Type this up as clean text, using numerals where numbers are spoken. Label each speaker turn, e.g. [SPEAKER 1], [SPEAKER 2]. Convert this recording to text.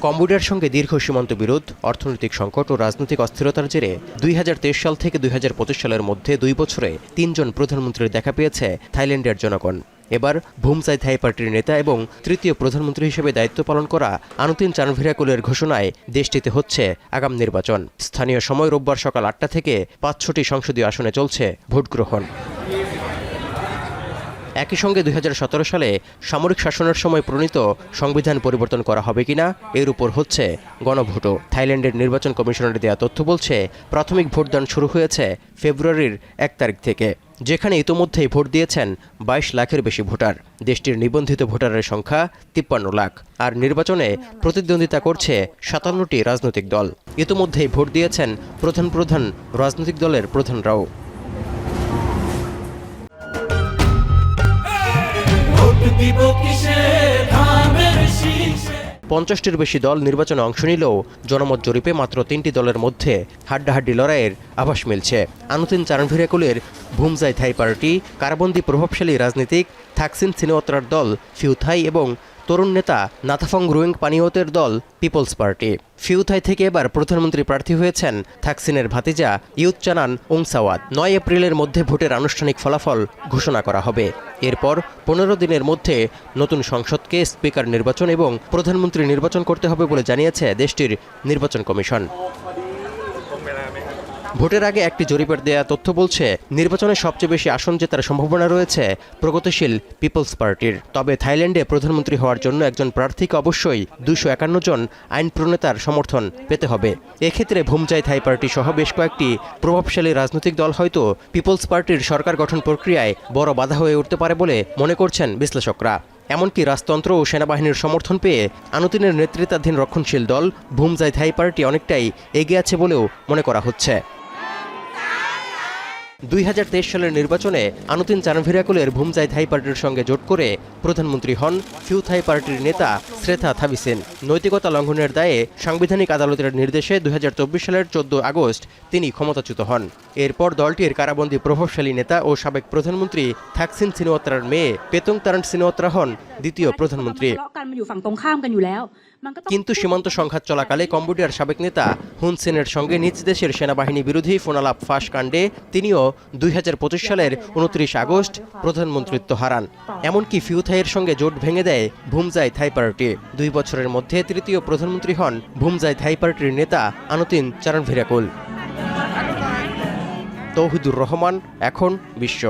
[SPEAKER 1] কম্বোডিয়ার সঙ্গে দীর্ঘ সীমান্ত বিরোধ, অর্থনৈতিক সংকট ও রাজনৈতিক অস্থিরতার জেরে ২০২৩ সাল থেকে ২০২৫ সালের মধ্যে ২ বছরে ৩ জন প্রধানমন্ত্রীর দেখা পেয়েছে থাইল্যান্ডের জনগণ। এবার ভুমজাই থাই পার্টির নেতা এবং তৃতীয় প্রধানমন্ত্রী হিসেবে দায়িত্ব পালন করা আনুতিন চানভিরাকুলের ঘোষণায় দেশটিতে হচ্ছে আগাম নির্বাচন। স্থানীয় সময় রোববার সকাল ৮টা থেকে ৫টি সংসদীয় আসনে চলছে ভোট গ্রহণ। একই সঙ্গে ২০১৭ সালে সামরিক শাসনের সময় প্রণীত সংবিধান পরিবর্তন করা হবে কিনা এর উপর হচ্ছে গণভোটও। থাইল্যান্ডের নির্বাচন কমিশনের দেয়া তথ্য বলছে, প্রাথমিক ভোটদান শুরু হয়েছে ফেব্রুয়ারির ১ তারিখ থেকে, যেখানে ইতোমধ্যেই ভোট দিয়েছেন ২২ লাখের বেশি ভোটার। দেশটির নিবন্ধিত ভোটারের সংখ্যা ৫৩ লাখ। আর নির্বাচনে প্রতিদ্বন্দ্বিতা করছে ৫৭টি রাজনৈতিক দল। ইতোমধ্যেই ভোট দিয়েছেন প্রধান রাজনৈতিক দলের প্রধানরাও। ৫০টির বেশি দল নির্বাচনে অংশ নিলেও জনমত জরিপে মাত্র ৩টি দলের মধ্যে হাড্ডাহাড্ডি লড়াইয়ের আভাস মিলছে। আনুতিন চানভিরাকুলের ভুমজাই থাই পার্টি, কারাবন্দী প্রভাবশালী রাজনীতিক থাকসিন সিনোওয়াত্রার দল ফিউথাই এবং তরুণ নেতা নাথাফং রুইং পানিওতের দল পিপলস পার্টি। ফিউথাই থেকে এবার প্রধানমন্ত্রী প্রার্থী হয়েছেন থাকসিনের ভাতিজা ইউতচানান ওংসাওয়াত। ৯ এপ্রিলের মধ্যে ভোটের আনুষ্ঠানিক ফলাফল ঘোষণা করা হবে। এরপর ১৫ দিনের মধ্যে নতুন সংসদকে স্পিকার নির্বাচন এবং প্রধানমন্ত্রী নির্বাচন করতে হবে বলে জানিয়েছে দেশটির নির্বাচন কমিশন। ভোটের আগে একটি জরিপের দেয়া তথ্য বলছে, নির্বাচনে সবচেয়ে বেশি আসন জেতার সম্ভাবনা রয়েছে প্রগতিশীল পিপলস পার্টির। তবে থাইল্যান্ডে প্রধানমন্ত্রী হওয়ার জন্য একজন প্রার্থীকে অবশ্যই ২৫১ জন আইন প্রণেতার সমর্থন পেতে হবে। এক্ষেত্রে ভুমজাই থাই পার্টি সহ বেশ কয়েকটি প্রভাবশালী রাজনৈতিক দল হয়তো পিপলস পার্টির সরকার গঠন প্রক্রিয়ায় বড় বাধা হয়ে উঠতে পারে বলে মনে করছেন বিশ্লেষকরা। এমনকি রাজতন্ত্র ও সেনাবাহিনীর সমর্থন পেয়ে আনুতিনের নেতৃত্বাধীন রক্ষণশীল দল ভুমজাই থাই পার্টি অনেকটাই এগিয়ে আছে বলেও মনে করা হচ্ছে। ২০২৩ সালের নির্বাচনে আনুতিন চানভিরাকুলের ভুমজাই থাই পার্টির সঙ্গে জোট করে প্রধানমন্ত্রী হন ফিউথাই পার্টির নেতা শ্রেথা থাবিসেন। নৈতিকতা লঙ্ঘনের দায়ে সাংবিধানিক আদালতের নির্দেশে ২০২৪ সালের ১৪ আগস্ট তিনি ক্ষমতাচ্যুত হন। এরপর দলটির কারাবন্দী প্রভাবশালী নেতা ও সাবেক প্রধানমন্ত্রী থাকসিন সিনোওয়াত্রার মেয়ে পেতংতারান সিনোওয়াত্রা হন দ্বিতীয় প্রধানমন্ত্রী। কিন্তু সীমান্ত সংঘাত চলাকালে কম্বোডিয়ার সাবেক নেতা হুন সেনের সঙ্গে নিজ দেশের সেনাবাহিনী বিরোধী ফোনালাপ ফাঁস কাণ্ডে তিনিও ২০২৫ সালের ২৯ আগস্ট প্রধানমন্ত্রিত্ব হারান। এমনকি ফিউথাইয়ের সঙ্গে জোট ভেঙে দেয় ভুমজাই থাই পার্টি। ২ বছরের মধ্যে তৃতীয় প্রধানমন্ত্রী হন ভুমজাই থাই পার্টির নেতা আনুতিন চানভিরাকুল। তৌহিদুর রহমান, এখন বিশ্ব।